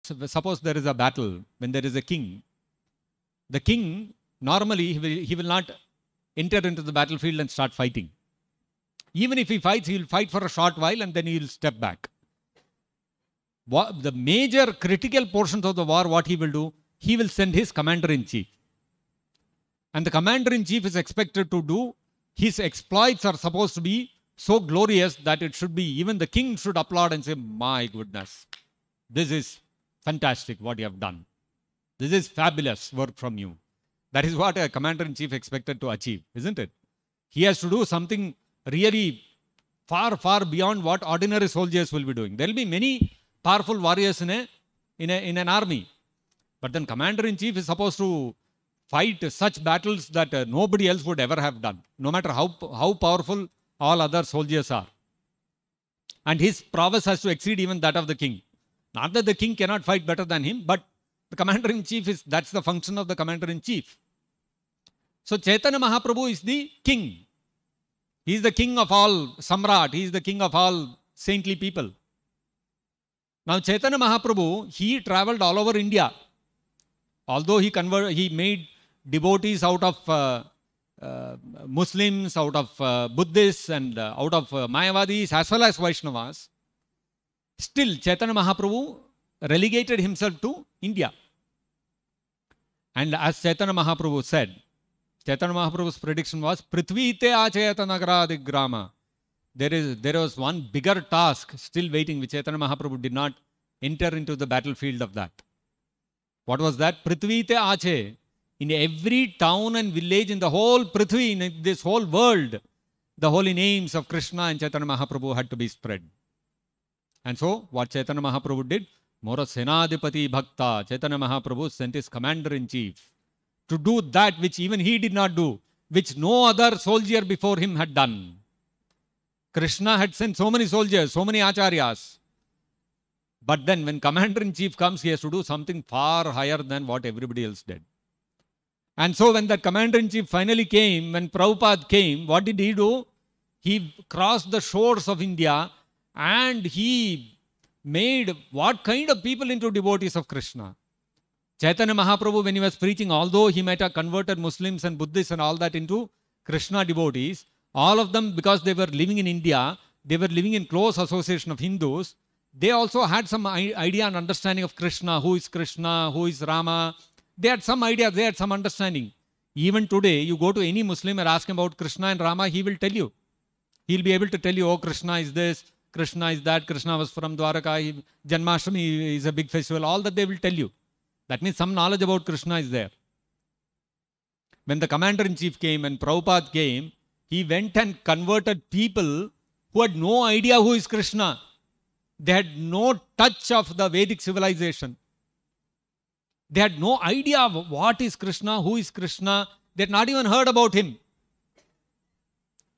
suppose there is a battle, when there is a king, the king normally he will not enter into the battlefield and start fighting. Even if he fights, he will fight for a short while and then he will step back. The major critical portions of the war, what he will do, he will send his commander-in-chief. And the commander-in-chief is expected to do, his exploits are supposed to be so glorious that it should be, even the king should applaud and say, my goodness, this is fantastic what you have done. This is fabulous work from you. That is what a commander-in-chief expected to achieve, isn't it? He has to do something really far, far beyond what ordinary soldiers will be doing. There will be many powerful warriors in an army. But then commander-in-chief is supposed to fight such battles that nobody else would ever have done, no matter how powerful all other soldiers are. And his prowess has to exceed even that of the king. Not that the king cannot fight better than him, but the commander-in-chief that's the function of the commander-in-chief. So Chaitanya Mahaprabhu is the king. He is the king of all Samrat. He is the king of all saintly people. Now Chaitanya Mahaprabhu, he traveled all over India. Although he made devotees out of Muslims, out of Buddhists and out of Mayavadis as well as Vaishnavas, still Chaitanya Mahaprabhu relegated himself to India. And as Chaitanya Mahaprabhu said, Chaitanya Mahaprabhu's prediction was, Prithvi te achayata nagaradi grama. There was one bigger task still waiting, which Chaitanya Mahaprabhu did not enter into the battlefield of that. What was that? Prithvi te ache. In every town and village in the whole Prithvi, in this whole world, the holy names of Krishna and Chaitanya Mahaprabhu had to be spread. And so, what Chaitanya Mahaprabhu did? Mora Senadipati Bhakta, Chaitanya Mahaprabhu sent his commander-in-chief to do that which even he did not do, which no other soldier before him had done. Krishna had sent so many soldiers, so many acharyas. But then when commander-in-chief comes, he has to do something far higher than what everybody else did. And so when the commander-in-chief finally came, when Prabhupada came, what did he do? He crossed the shores of India and he made what kind of people into devotees of Krishna? Chaitanya Mahaprabhu, when he was preaching, although he might have converted Muslims and Buddhists and all that into Krishna devotees, all of them, because they were living in India, they were living in close association of Hindus, they also had some idea and understanding of Krishna, who is Rama. They had some idea, they had some understanding. Even today, you go to any Muslim and ask him about Krishna and Rama, he will tell you. He'll be able to tell you, oh, Krishna is this, Krishna is that, Krishna was from Dwaraka, Janmashtami is a big festival, all that they will tell you. That means some knowledge about Krishna is there. When the commander-in-chief came and Prabhupada came, he went and converted people who had no idea who is Krishna. They had no touch of the Vedic civilization. They had no idea of what is Krishna, who is Krishna. They had not even heard about him.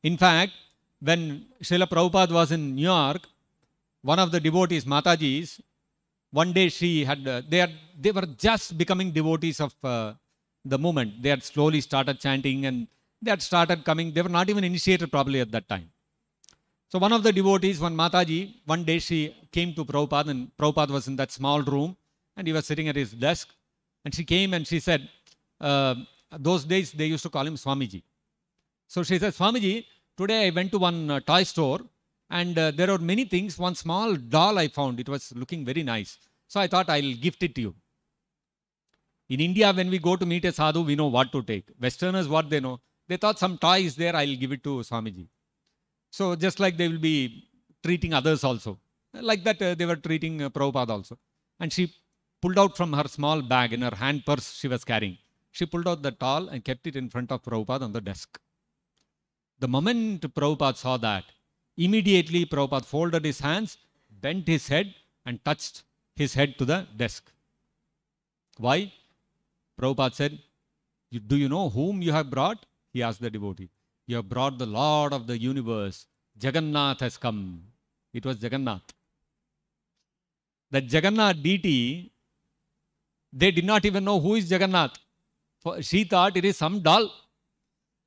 In fact, when Srila Prabhupada was in New York, one of the devotees, Mataji's, one day they were just becoming devotees of the movement. They had slowly started chanting and they had started coming. They were not even initiated probably at that time. So one of the devotees, one Mataji, one day she came to Prabhupada and Prabhupada was in that small room and he was sitting at his desk. And she came and she said, those days they used to call him Swamiji. So she said, Swamiji, today I went to one toy store and there are many things. One small doll I found. It was looking very nice. So I thought I'll gift it to you. In India, when we go to meet a sadhu, we know what to take. Westerners, what they know? They thought some toy is there, I'll give it to Swamiji. So just like they will be treating others also. Like that they were treating Prabhupada also. And she pulled out from her small bag in her hand purse she was carrying. She pulled out the doll and kept it in front of Prabhupada on the desk. The moment Prabhupada saw that, immediately Prabhupada folded his hands, bent his head and touched his head to the desk. Why? Prabhupada said, do you know whom you have brought? He asked the devotee. You have brought the Lord of the universe. Jagannath has come. It was Jagannath. That Jagannath deity, they did not even know who is Jagannath. She thought it is some doll.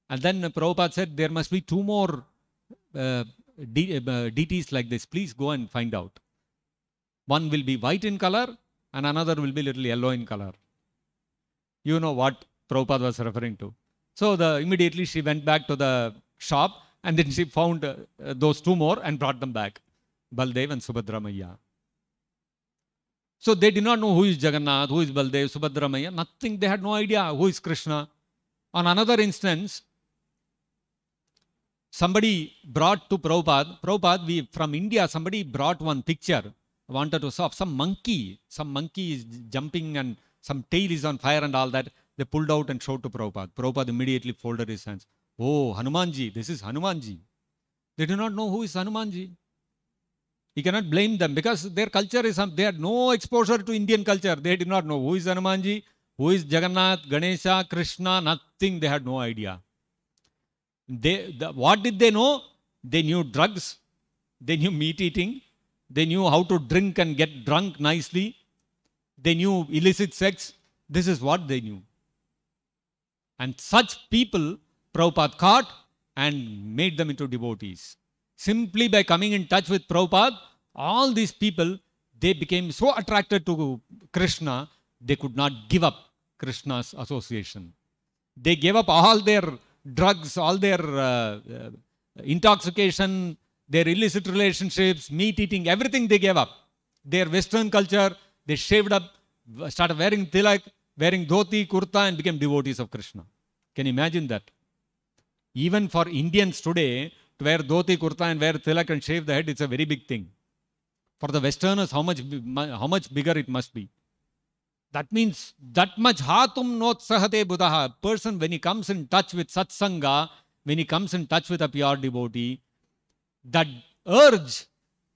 And then Prabhupada said, there must be two more deities like this. Please go and find out. One will be white in color and another will be little yellow in color. You know what Prabhupada was referring to. So immediately she went back to the shop, and then she found those two more and brought them back, Baldev and Subhadra Maiya. So they did not know who is Jagannath, who is Baldev, Subhadra Maiya, nothing. They had no idea who is Krishna. On another instance, somebody brought to Prabhupada, from India, somebody brought one picture, wanted to solve some monkey is jumping and some tail is on fire and all that. They pulled out and showed to Prabhupada. Prabhupada immediately folded his hands. Oh, Hanumanji, this is Hanumanji. They do not know who is Hanumanji. He cannot blame them because their culture is, they had no exposure to Indian culture. They did not know who is Hanumanji, who is Jagannath, Ganesha, Krishna, nothing. They had no idea. What did they know? They knew drugs. They knew meat eating. They knew how to drink and get drunk nicely. They knew illicit sex. This is what they knew. And such people Prabhupada caught and made them into devotees. Simply by coming in touch with Prabhupada, all these people, they became so attracted to Krishna, they could not give up Krishna's association. They gave up all their drugs, all their intoxication, their illicit relationships, meat eating, everything they gave up. Their Western culture, they shaved up, started wearing tilak, wearing dhoti, kurta, and became devotees of Krishna. Can you imagine that? Even for Indians today, to wear dhoti, kurta, and wear tilak and shave the head, it's a very big thing. For the Westerners, how much bigger it must be. That means that much hatum notsahate buddha. Person, when he comes in touch with satsanga, when he comes in touch with a pure devotee, that urge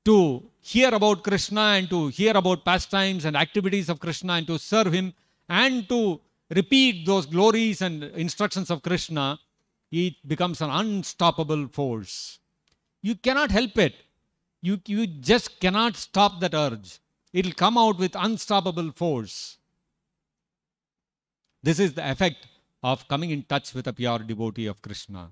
to hear about Krishna and to hear about pastimes and activities of Krishna and to serve him and to repeat those glories and instructions of Krishna, it becomes an unstoppable force. You cannot help it. You just cannot stop that urge. It will come out with unstoppable force. This is the effect of coming in touch with a pure devotee of Krishna.